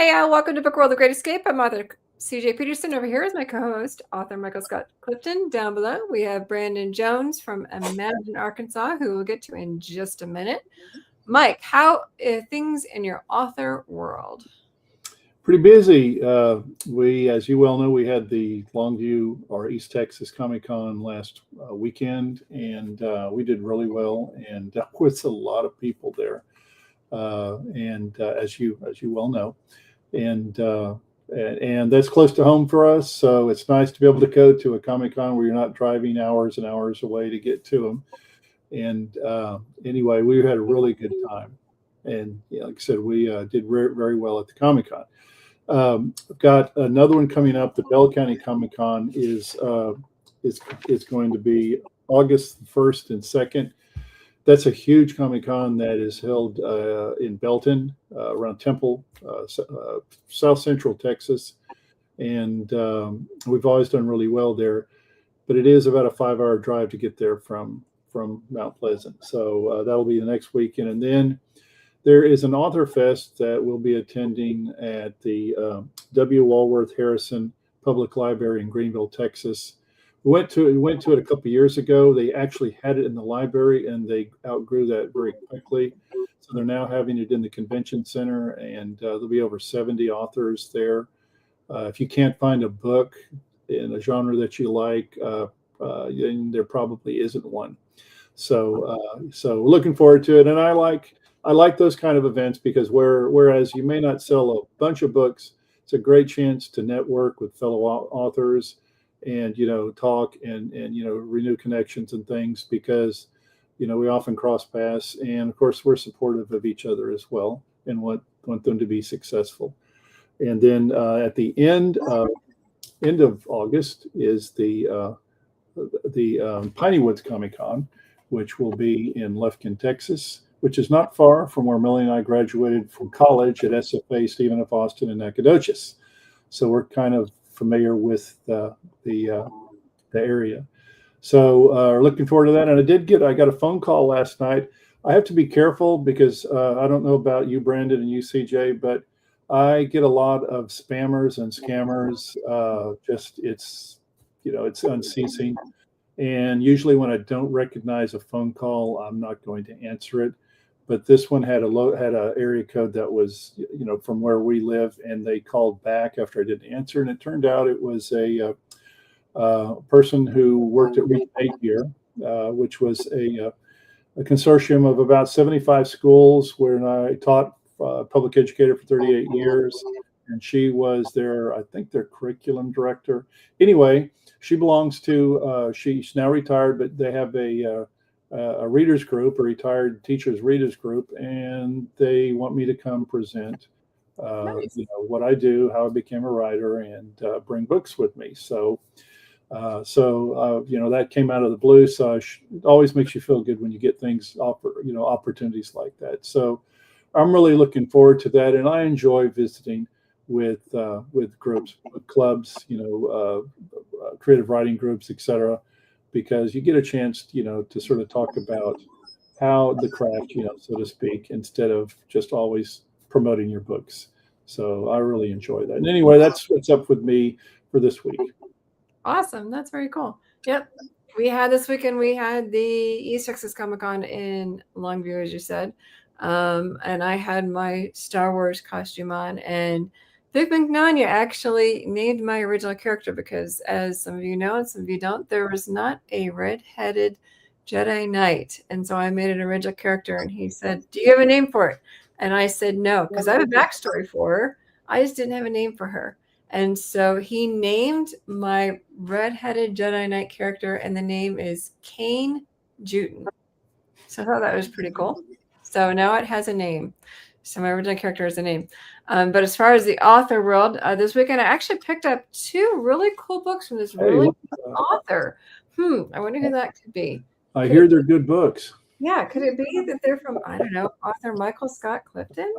Hey, welcome to Book World: The Great Escape. I'm author CJ Peterson. Over here is my co-host, author Michael Scott Clifton. Down below, we have Brandon Jones from Imagine, Arkansas, who we'll get to in just a minute. Mike, how are things in your author world? Pretty busy. We, as you well know, we had the Longview or East Texas Comic Con last weekend, and we did really well. And there was a lot of people there, as you well know, and and that's close to home for us. So it's nice to be able to go to a Comic Con where you're not driving hours and hours away to get to them. And anyway, we had a really good time, and like I said, we did very well at the Comic Con. I've got another one coming up. The Bell County Comic Con is going to be August 1st and 2nd. That's a huge Comic Con that is held in Belton, around Temple, South Central Texas, and we've always done really well there. But it is about a 5-hour drive to get there from Mount Pleasant. So that'll be the next weekend, and then there is an author fest that we'll be attending at the W. Walworth Harrison Public Library in Greenville, Texas. We went to it a couple of years ago. They actually had it in the library, and they outgrew that very quickly. So they're now having it in the convention center, and there'll be over 70 authors there. If you can't find a book in a genre that you like, then there probably isn't one. So we're looking forward to it, and I like those kind of events because whereas you may not sell a bunch of books, it's a great chance to network with fellow authors and, talk and renew connections and things because, we often cross paths. And of course, we're supportive of each other as well and want them to be successful. And then at the end of August is the Piney Woods Comic Con, which will be in Lufkin, Texas, which is not far from where Melanie and I graduated from college at SFA Stephen F. Austin in Nacogdoches. So we're kind of familiar with the area. So looking forward to that. And I got a phone call last night. I have to be careful because I don't know about you, Brandon, and you, CJ, but I get a lot of spammers and scammers. It's unceasing. And usually when I don't recognize a phone call, I'm not going to answer it. But this one had a area code that was, from where we live, and they called back after I didn't answer, and it turned out it was a person who worked at Reach 8 here, which was a consortium of about 75 schools where I taught public educator for 38 years, and she was I think their curriculum director. Anyway, she belongs to, she's now retired, but they have a readers group, a retired teachers readers group, and they want me to come present Nice. what I do, how I became a writer, and bring books with me. So that came out of the blue. So it always makes you feel good when you get things opportunities like that. So I'm really looking forward to that, and I enjoy visiting with groups, with clubs, creative writing groups, etc., because you get a chance, to sort of talk about how the craft, so to speak, instead of just always promoting your books. So I really enjoy that. And anyway, that's what's up with me for this week. Awesome. That's very cool. Yep. This weekend, we had the East Texas Comic Con in Longview, as you said. And I had my Star Wars costume on, and Vic Mignogna actually named my original character because, as some of you know and some of you don't, there was not a red-headed Jedi Knight. And so I made an original character, and he said, "Do you have a name for it?" And I said, "No," because I have a backstory for her. I just didn't have a name for her. And so he named my red-headed Jedi Knight character, and the name is Kane Juten. So I thought that was pretty cool. So now it has a name. So my original character has a name. But as far as the author world, this weekend I actually picked up 2 really cool books from this really cool author. I wonder who that could be. I hear they're good books. Yeah, could it be that they're from, I don't know, author Michael Scott Clifton?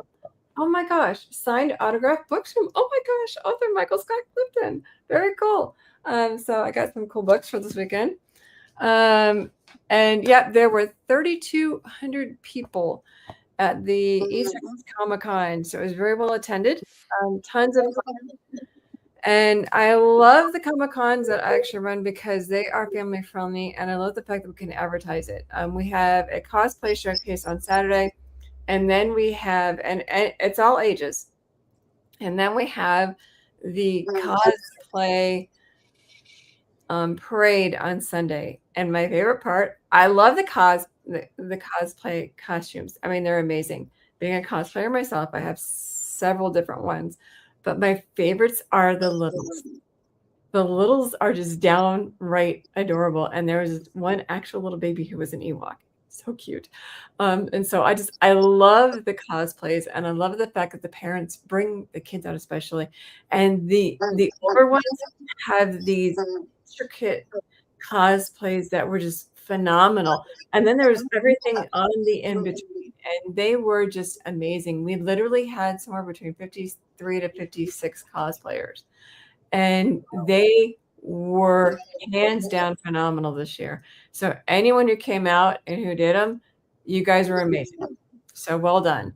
Oh my gosh, signed autographed books from, oh my gosh, author Michael Scott Clifton. Very cool. So I got some cool books for this weekend. And yeah, there were 3,200 people at the East Texas Comic Con, so it was very well attended. Tons of fun. And I love the Comic Cons that I actually run because they are family friendly, and I love the fact that we can advertise it. We have a cosplay showcase on Saturday, and then we have, and it's all ages, and then we have the cosplay parade on Sunday. And my favorite part, I love the cosplay costumes. I mean, they're amazing. Being a cosplayer myself, I have several different ones, but my favorites are the littles. The littles are just downright adorable. And there was one actual little baby who was an Ewok. So cute. And so I love the cosplays, and I love the fact that the parents bring the kids out, especially. And the older ones have these intricate cosplays that were just phenomenal. And then there was everything on the in between, and they were just amazing. We literally had somewhere between 53 to 56 cosplayers, and they were hands down phenomenal this year. So anyone who came out and who did them, you guys were amazing. So well done.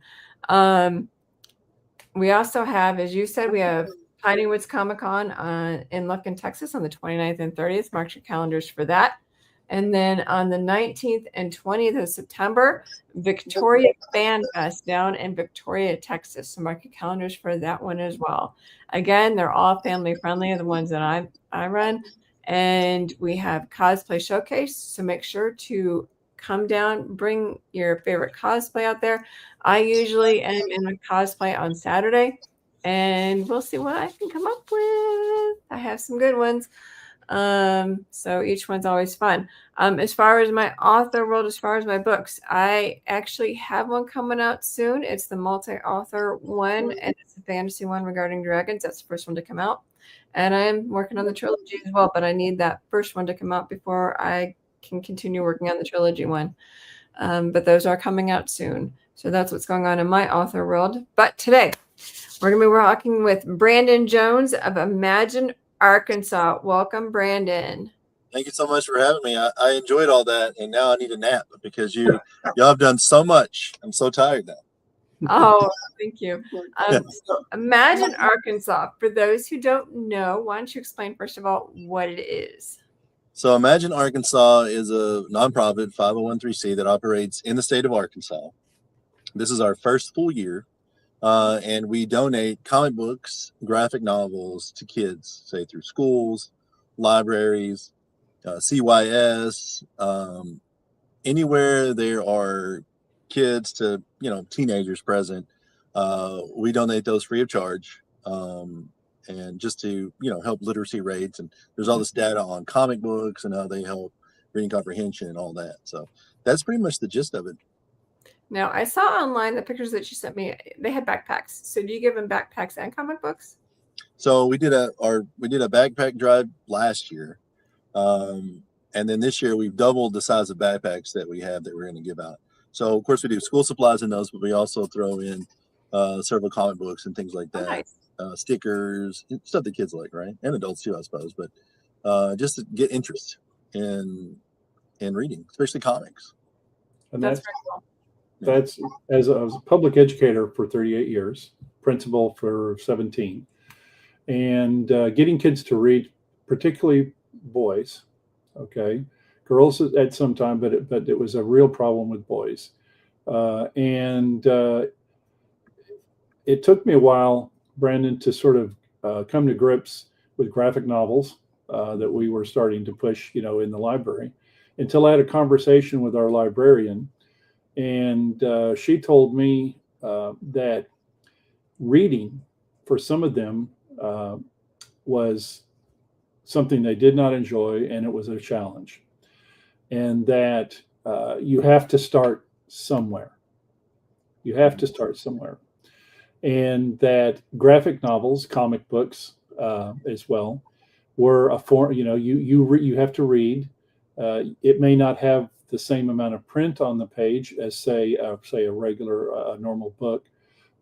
We also have, as you said, we have Piney Woods Comic Con in Lufkin, Texas on the 29th and 30th. Mark your calendars for that. And then on the 19th and 20th of September, Victoria Fan Fest down in Victoria, Texas. So mark your calendars for that one as well. Again, they're all family friendly, the ones that I run. And we have cosplay showcase. So make sure to come down, bring your favorite cosplay out there. I usually am in a cosplay on Saturday, and we'll see what I can come up with. I have some good ones. So each one's always fun. As far as my author world, as far as my books, I actually have one coming out soon. It's the multi-author one, and it's a fantasy one regarding dragons. That's the first one to come out. And I'm working on the trilogy as well, but I need that first one to come out before I can continue working on the trilogy one. But those are coming out soon. So that's what's going on in my author world. But today, we're going to be walking with Brandon Jones of Imagine Arkansas. Welcome, Brandon. Thank you so much for having me. I enjoyed all that, and now I need a nap because y'all have done so much. I'm so tired now. Oh, thank you. So Imagine Arkansas. For those who don't know, why don't you explain first of all what it is? So Imagine Arkansas is a nonprofit 501(c) that operates in the state of Arkansas. This is our first full year, and we donate comic books, graphic novels to kids, say through schools, libraries, CYS, anywhere there are kids to teenagers present. We donate those free of charge. And just to help literacy rates, and there's all this data on comic books and how they help reading comprehension and all that. So that's pretty much the gist of it. Now, I saw online the pictures that you sent me. They had backpacks. So do you give them backpacks and comic books? So we did a backpack drive last year, and then this year we've doubled the size of backpacks that we have that we're going to give out. So of course we do school supplies in those, but we also throw in several comic books and things like that. Oh, nice. Stickers, stuff that kids like, right? And adults too, I suppose. But just to get interest in reading, especially comics. And That's very cool. that's as I was a public educator for 38 years, principal for 17, and getting kids to read, particularly boys. Okay, girls at some time, but it was a real problem with boys, and it took me a while, Brandon, to sort of come to grips with graphic novels that we were starting to push, in the library, until I had a conversation with our librarian, and she told me that reading for some of them was something they did not enjoy, and it was a challenge, and that you have to start somewhere. You have to start somewhere. And that graphic novels, comic books, as well, were a form. You have to read. It may not have the same amount of print on the page as say a regular normal book,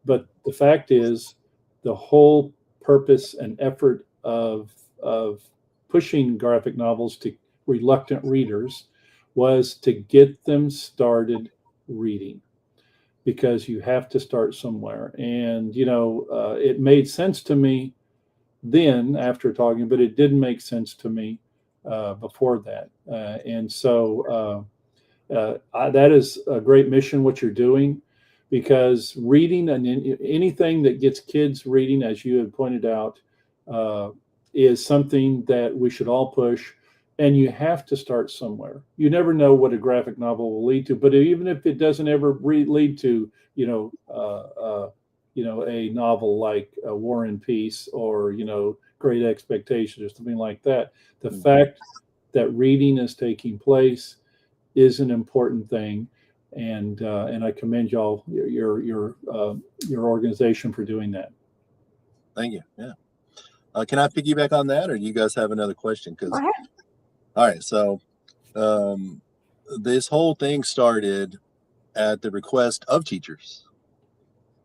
but the fact is, the whole purpose and effort of pushing graphic novels to reluctant readers was to get them started reading. because you have to start somewhere. And, it made sense to me then after talking, but it didn't make sense to me before that. And so that is a great mission, what you're doing, because reading and anything that gets kids reading, as you had pointed out, is something that we should all push. And you have to start somewhere. You never know what a graphic novel will lead to, but even if it doesn't ever lead to, a novel like War and Peace or, Great Expectations or something like that, the fact that reading is taking place is an important thing. And I commend y'all, your organization, for doing that. Thank you. Yeah. Can I piggyback on that, or do you guys have another question? Go ahead. All right. So this whole thing started at the request of teachers.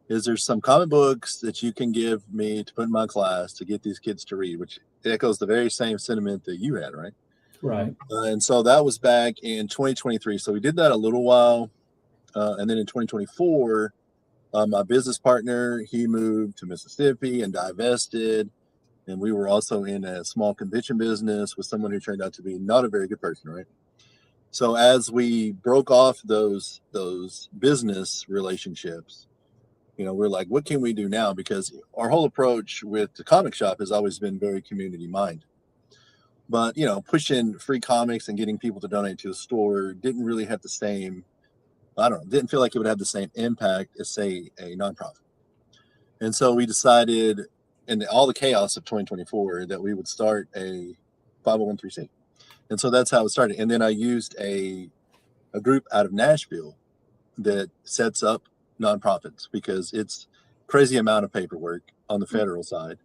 Is there some comic books that you can give me to put in my class to get these kids to read, which echoes the very same sentiment that you had, right? Right. And so that was back in 2023. So we did that a little while. And then in 2024, my business partner, he moved to Mississippi and divested. And we were also in a small convention business with someone who turned out to be not a very good person, right? So as we broke off those business relationships, we're like, what can we do now? Because our whole approach with the comic shop has always been very community minded. But, pushing free comics and getting people to donate to the store didn't really have the same, didn't feel like it would have the same impact as, say, a nonprofit. And so we decided, in all the chaos of 2024, that we would start a 501(c). And so that's how it started. And then I used a group out of Nashville that sets up nonprofits, because it's crazy amount of paperwork on the federal side.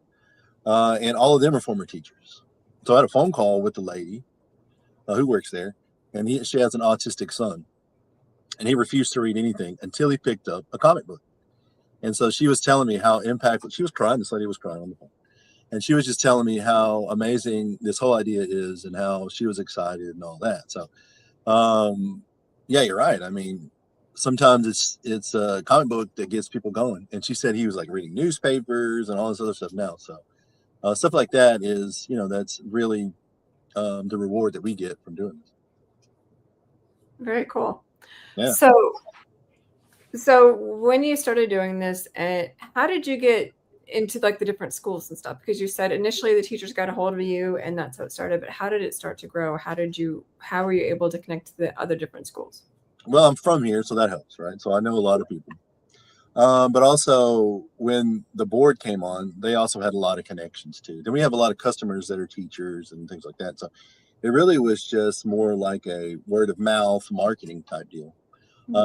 And all of them are former teachers. So I had a phone call with the lady who works there, and she has an autistic son. And he refused to read anything until he picked up a comic book. And so she was telling me how impactful. She was crying. This lady was crying on the phone. And she was just telling me how amazing this whole idea is and how she was excited and all that. So, yeah, you're right. I mean, sometimes it's a comic book that gets people going. And she said he was like reading newspapers and all this other stuff now. So stuff like that is, that's really the reward that we get from doing this. Very cool. Yeah. So when you started doing this, how did you get into like the different schools and stuff? Because you said initially the teachers got a hold of you and that's how it started, but how did it start to grow? How were you able to connect to the other different schools? Well, I'm from here, so that helps, right? So I know a lot of people. But also when the board came on, they also had a lot of connections too. Then we have a lot of customers that are teachers and things like that. So it really was just more like a word of mouth marketing type deal.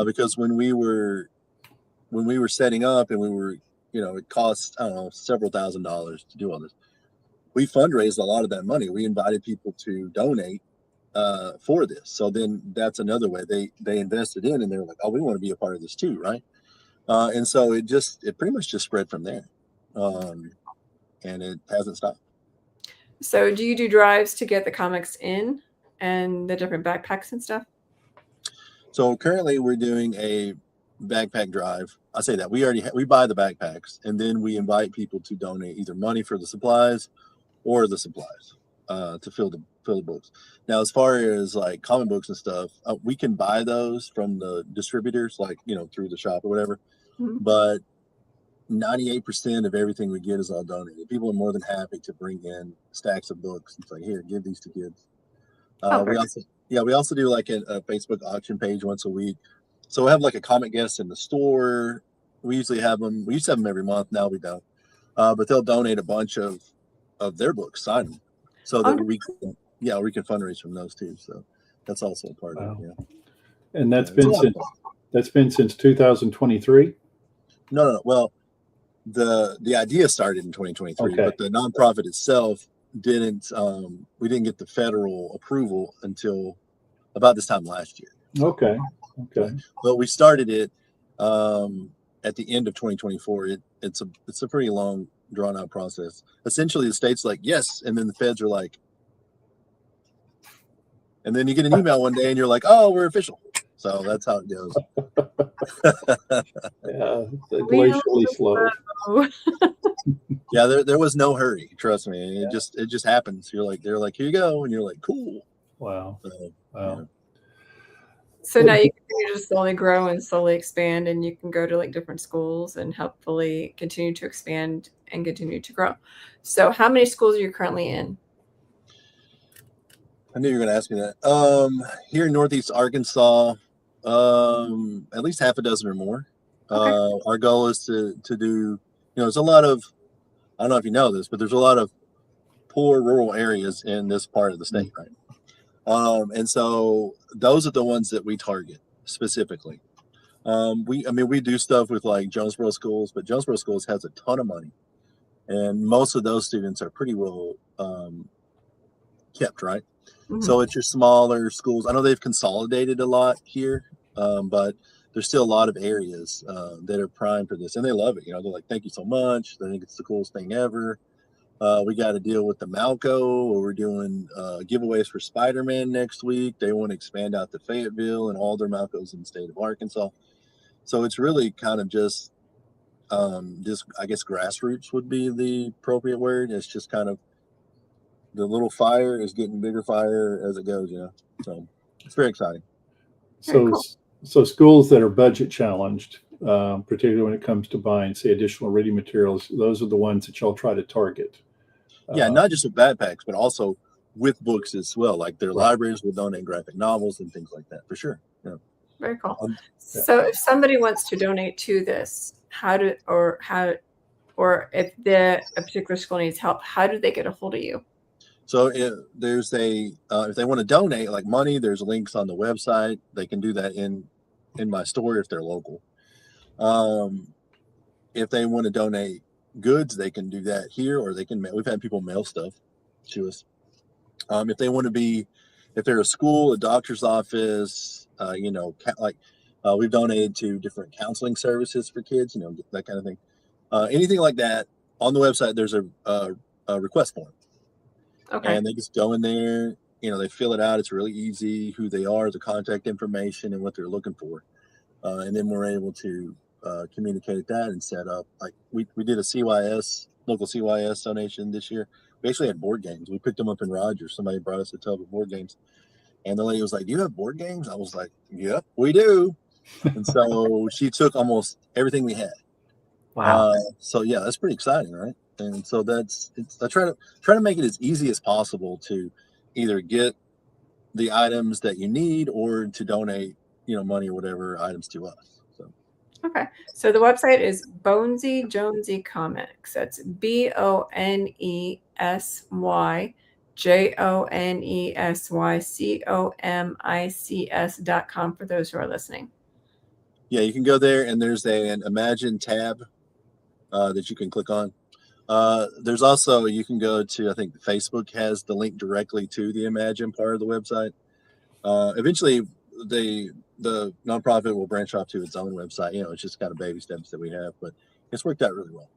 Because when we were setting up and we were, it cost, I don't know, several $1,000s to do all this. We fundraised a lot of that money. We invited people to donate for this. So then that's another way they invested in, and they were like, oh, we want to be a part of this too, right? And so it pretty much just spread from there. And it hasn't stopped. So do you do drives to get the comics in and the different backpacks and stuff? So currently we're doing a backpack drive. I say that we buy the backpacks, and then we invite people to donate either money for the supplies or the supplies to fill the books. Now, as far as like comic books and stuff, we can buy those from the distributors, like, through the shop or whatever. Mm-hmm. But 98% of everything we get is all donated. People are more than happy to bring in stacks of books. It's like, here, give these to kids. We also do like a Facebook auction page once a week. So we have like a comic guest in the store. We used to have them every month. Now we don't. But they'll donate a bunch of their books, sign them, so that we can fundraise from those too. So that's also a part of it. Yeah. And that's been since 2023. No. Well, the idea started in 2023, but the nonprofit itself didn't. We didn't get the federal approval until about this time last year. Okay. But we started it at the end of 2024. It's a pretty long, drawn out process. Essentially, the state's like, yes, and then the feds are like, and then you get an email one day and you're like, oh, we're official. So that's how it goes. Yeah, Real glacially slow. slow. Yeah, there was no hurry. Trust me. It just happens. They're like, here you go, and you're like, cool. Wow. So, Wow. yeah. So now you continue to slowly grow and slowly expand, and you can go to like different schools and hopefully continue to expand and continue to grow. So how many schools are you currently in? I knew you were going to ask me that. Here in Northeast Arkansas, at least half a dozen or more. Okay. Our goal is to do. There's a lot of. I don't know if you know this, but there's a lot of poor rural areas in this part of the state, right? And so those are the ones that we target specifically. We do stuff with like Jonesboro schools, but Jonesboro schools has a ton of money, and most of those students are pretty well kept, right? Mhm. So it's your smaller schools. I know they've consolidated a lot here, but there's still a lot of areas that are primed for this, and they love it. They're like, "Thank you so much." They think it's the coolest thing ever. We got to deal with the Malco, where we're doing giveaways for Spider-Man next week. They want to expand out to Fayetteville and all their Malcos in the state of Arkansas. So it's really kind of just I guess grassroots would be the appropriate word. It's just kind of the little fire is getting bigger fire as it goes, So it's very exciting. Very So, cool. so schools that are budget challenged, particularly when it comes to buying, say, additional reading materials, those are the ones that y'all try to target. Yeah, not just with backpacks, but also with books as well. Like their Right. libraries will donate graphic novels and things like that, for sure. Yeah. Very cool. Yeah. So if somebody wants to donate to this, or if a particular school needs help, how do they get a hold of you? So if they want to donate like money, there's links on the website. They can do that in my store if they're local. If they want to donate goods, they can do that here, or they can we've had people mail stuff to us. If they want to if they're a school, a doctor's office, we've donated to different counseling services for kids, that kind of thing. Anything like that, on the website, there's a request form. Okay. And they just go in there, they fill it out. It's really easy, who they are, the contact information, and what they're looking for. And then we're able to communicate that and set up. Like we did a local CYS donation this year. We actually had board games. We picked them up in Rogers. Somebody brought us a tub of board games. And the lady was like, "Do you have board games?" I was like, "Yep, we do." And so she took almost everything we had. Wow. So yeah, that's pretty exciting, right? And so I try to make it as easy as possible to either get the items that you need or to donate, money or whatever items to us. So Okay. So the website is Bonesy Jonesy Comics. That's BONESY JONESYCOMICS.com for those who are listening. yeah, you can go there and there's an Imagine tab that you can click on. There's also, you can go to, I think Facebook has the link directly to the Imagine part of the website. Eventually, the nonprofit will branch off to its own website. It's just kind of baby steps that we have, but it's worked out really well.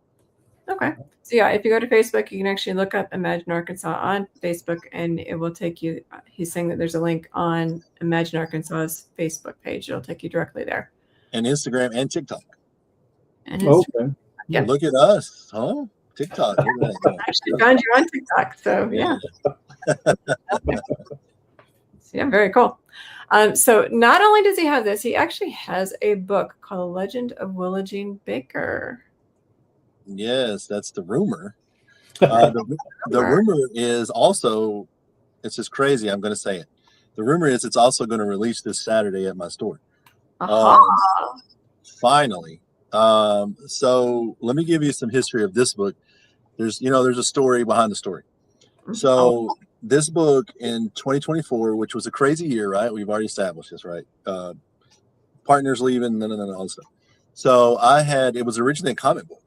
Okay. So yeah, if you go to Facebook, you can actually look up Imagine Arkansas on Facebook, and it will take you. He's saying that there's a link on Imagine Arkansas's Facebook page. It'll take you directly there. And Instagram and TikTok. And Okay. Yeah. Look at us, huh? TikTok. Look at that. I actually found you on TikTok, so yeah. Yeah, very cool. So not only does he have this, he actually has a book called Legend of Willa Jean Baker. Yes, that's the rumor. The rumor is also, it's just crazy. I'm going to say it. The rumor is it's also going to release this Saturday at my store. Finally. So let me give you some history of this book. There's a story behind the story. So this book in 2024, which was a crazy year, right? We've already established this, right? Partners leaving, all this stuff. So it was originally a comic book.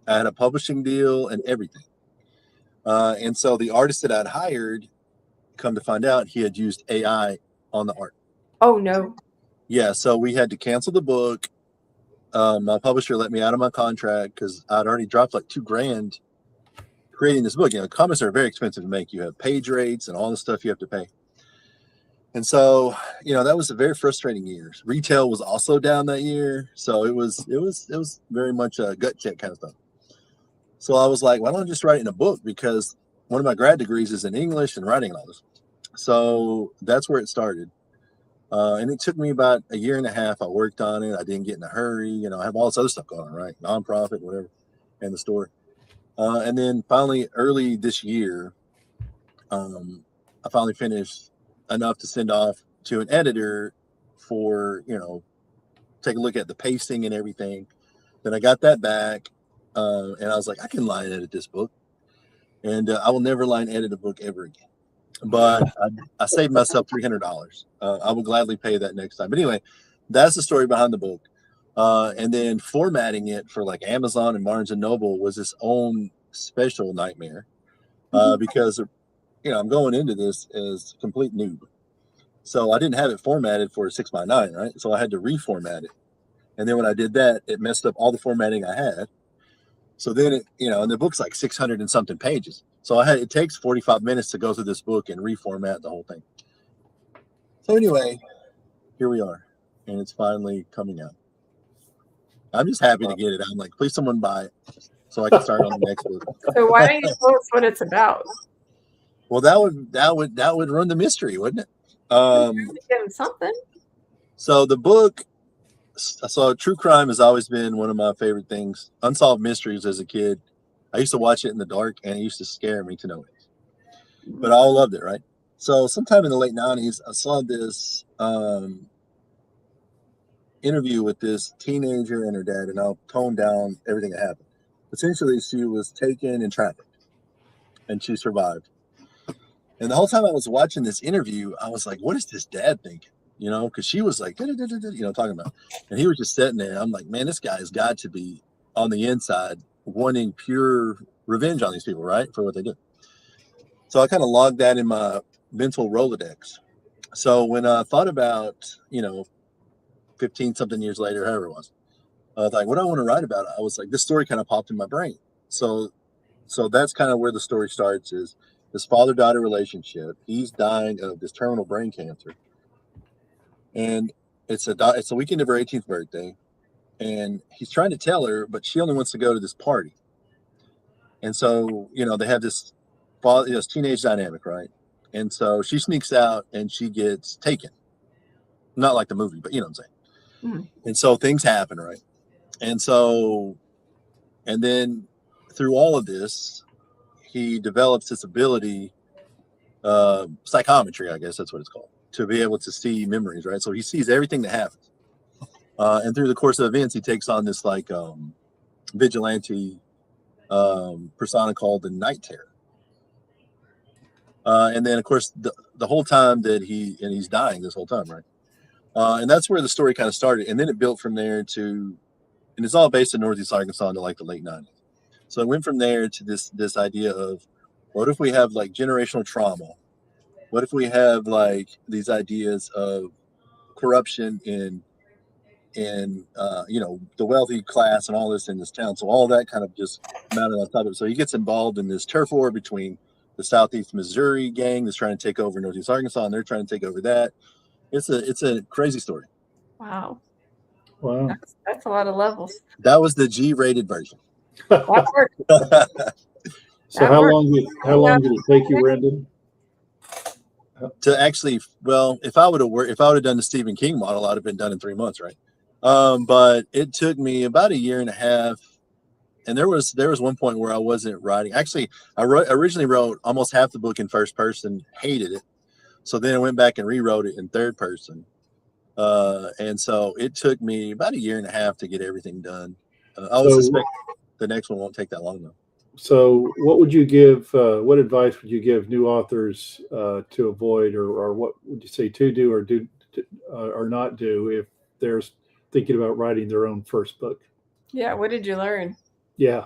I had a publishing deal and everything. And so the artist that I'd hired, come to find out, he had used AI on the art. Oh, no. Yeah, so we had to cancel the book. My publisher let me out of my contract because I'd already dropped like $2,000 creating this book. Comics are very expensive to make. You have page rates and all the stuff you have to pay. And so, that was a very frustrating year. Retail was also down that year. So it was very much a gut check kind of stuff. So I was like, why don't I just write it in a book? Because one of my grad degrees is in English and writing and all this. So that's where it started. And it took me about a year and a half. I worked on it. I didn't get in a hurry. I have all this other stuff going on, right? Nonprofit, whatever, and the store. And then finally, early this year, I finally finished enough to send off to an editor for, take a look at the pacing and everything. Then I got that back. And I was like, I can line edit this book. And I will never line edit a book ever again. But I saved myself $300. I will gladly pay that next time. But anyway, that's the story behind the book. And then formatting it for like Amazon and Barnes and Noble was its own special nightmare because, I'm going into this as a complete noob. So I didn't have it formatted for a 6x9, right? So I had to reformat it. And then when I did that, it messed up all the formatting I had. So then and the book's like 600 and something pages. So it takes 45 minutes to go through this book and reformat the whole thing. So anyway, here we are, and it's finally coming out. I'm just happy to get it. I'm like, please someone buy it so I can start on the next book. So why don't you tell us what it's about? Well, that would ruin the mystery, wouldn't it? Getting something. So the book. So true crime has always been one of my favorite things. Unsolved mysteries as a kid. I used to watch it in the dark, and it used to scare me to no end. But I all loved it, right? So sometime in the late 90s, I saw this interview with this teenager and her dad, and I'll tone down everything that happened. Essentially, she was taken and trafficked, and she survived. And the whole time I was watching this interview, I was like, what is this dad thinking? Because she was like, talking about, and he was just sitting there. I'm like, man, this guy has got to be on the inside wanting pure revenge on these people, right? For what they did. So I kind of logged that in my mental Rolodex. So when I thought about, 15 something years later, however it was, I was like, what do I want to write about? I was like, this story kind of popped in my brain. So that's kind of where the story starts is this father-daughter relationship. He's dying of this terminal brain cancer. And it's a weekend of her 18th birthday, and he's trying to tell her, but she only wants to go to this party. And so, they have this teenage dynamic, right? And so she sneaks out and she gets taken. Not like the movie, but you know what I'm saying? Mm-hmm. And so things happen, right? And so, and then through all of this, he develops this ability, psychometry, I guess that's what it's called, to be able to see memories, right? So he sees everything that happens. And through the course of events, he takes on this like vigilante persona called the Night Terror. And then, of course, the whole time that he's dying this whole time, right? And that's where the story kind of started. And then it built from there and it's all based in Northeast Arkansas into like the late 90s. So it went from there to this idea of what if we have like generational trauma? What if we have like these ideas of corruption in the wealthy class and all this in this town? So all that kind of just mounted on top of it. So he gets involved in this turf war between the Southeast Missouri gang that's trying to take over Northeast Arkansas, and they're trying to take over that. It's a crazy story. Wow. That's a lot of levels. That was the G-rated version. That worked. So how long did it take you, Brandon? To actually, well, if I would have done the Stephen King model, I'd have been done in 3 months, right? But it took me about a year and a half. And there was one point where I wasn't writing. Actually, I originally wrote almost half the book in first person, hated it. So then I went back and rewrote it in third person. And so it took me about a year and a half to get everything done. I would suspect the next one won't take that long though. So what would you give, what advice would you give new authors to avoid, or what would you say to do or not do if they're thinking about writing their own first book? Yeah. What did you learn? Yeah.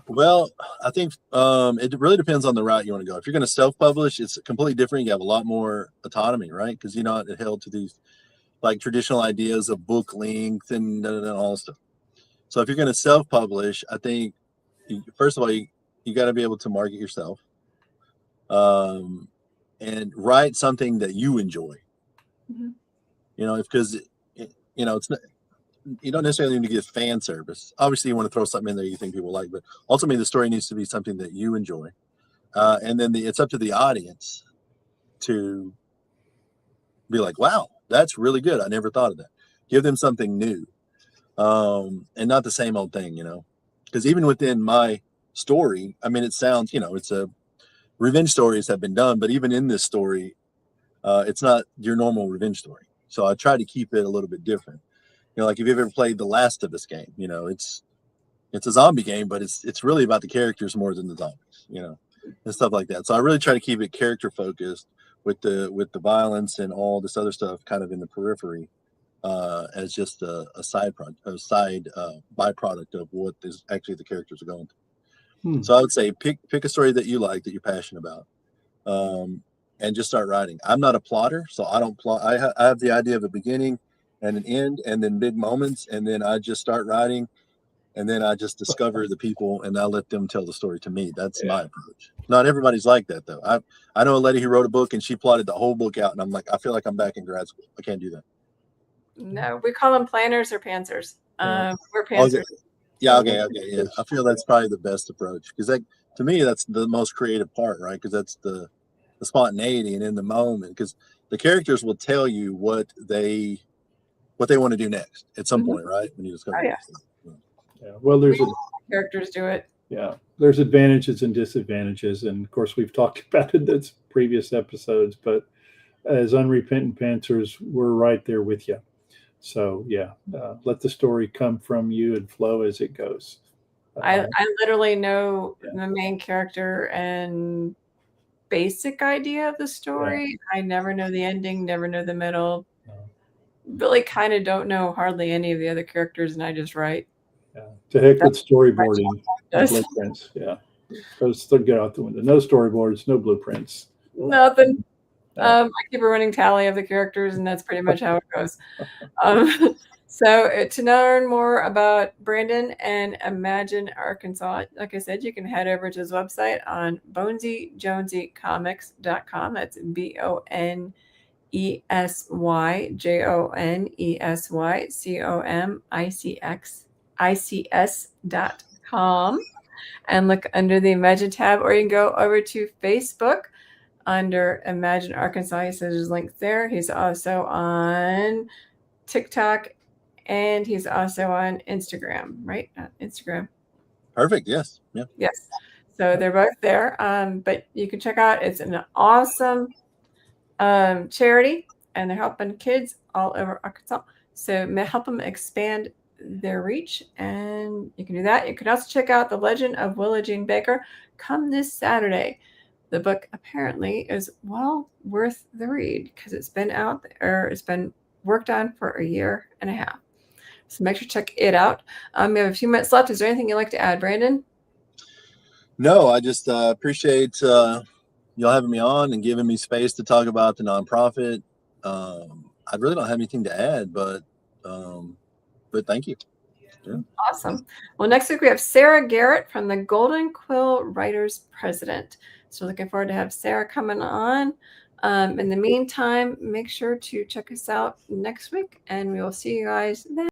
Well, I think it really depends on the route you want to go. If you're going to self-publish, it's completely different. You have a lot more autonomy, right? Because you're not held to these like traditional ideas of book length and all this stuff. So if you're going to self-publish, I think first of all, you got to be able to market yourself. And and write something that you enjoy. Mm-hmm. You know, because it's not, you don't necessarily need to give fan service. Obviously, you want to throw something in there you think people like, but ultimately, the story needs to be something that you enjoy. And then it's up to the audience to be like, wow, that's really good. I never thought of that. Give them something new, and not the same old thing, because even within my story, I mean, it sounds, it's a revenge stories have been done, but even in this story, it's not your normal revenge story. So I try to keep it a little bit different. Like if you've ever played the Last of Us game, it's a zombie game, but it's really about the characters more than the zombies, and stuff like that. So I really try to keep it character focused with the violence and all this other stuff kind of in the periphery, as just a side byproduct of what is actually the characters are going through. So I would say pick a story that you like, that you're passionate about, and just start writing. I'm not a plotter, so I don't plot. I have the idea of a beginning and an end, and then big moments, and then I just start writing, and then I just discover the people, and I let them tell the story to me. That's my approach. Not everybody's like that, though. I know a lady who wrote a book, and she plotted the whole book out, and I'm like, I feel like I'm back in grad school. I can't do that. No, we call them planners or pantsers. We're pantsers. Okay. Yeah, okay. Yeah, I feel that's probably the best approach, because to me, that's the most creative part, right? Because that's the spontaneity and in the moment, because the characters will tell you what they want to do next at some point, right? When you discover yeah. Well, there's characters do it. Yeah, there's advantages and disadvantages, and of course we've talked about it in previous episodes, but as unrepentant pantsers, we're right there with you. So yeah, let the story come from you and flow as it goes. I literally know the main character and basic idea of the story. I never know the ending, never know the middle. Really kind of don't know hardly any of the other characters, and I just write. Yeah. To heck with storyboarding blueprints. Yeah. Those get out the window. No storyboards, no blueprints. Nothing. I keep a running tally of the characters, and that's pretty much how it goes. So to learn more about Brandon and Imagine Arkansas, like I said, you can head over to his website on BonesyJonesyComics.com. That's BonesyJonesyComics.com, and look under the Imagine tab, or you can go over to Facebook under Imagine Arkansas. So there's links there. He's also on TikTok, and he's also on Instagram, right? Instagram. Perfect. Yes. Yeah. Yes. So they're both there. But you can check out, it's an awesome charity, and they're helping kids all over Arkansas. So help them expand their reach, and you can do that. You can also check out The Legend of Willa Jean Baker come this Saturday. The book apparently is well worth the read, because it's been out there, it's been worked on for a year and a half. So make sure to check it out. We have a few minutes left. Is there anything you'd like to add, Brandon? No, I just appreciate y'all having me on and giving me space to talk about the nonprofit. I really don't have anything to add, but thank you. Yeah. Awesome. Well, next week we have Sarah Garrett from the Golden Quill Writers President. So looking forward to have Sarah coming on. In the meantime, make sure to check us out next week, and we will see you guys then.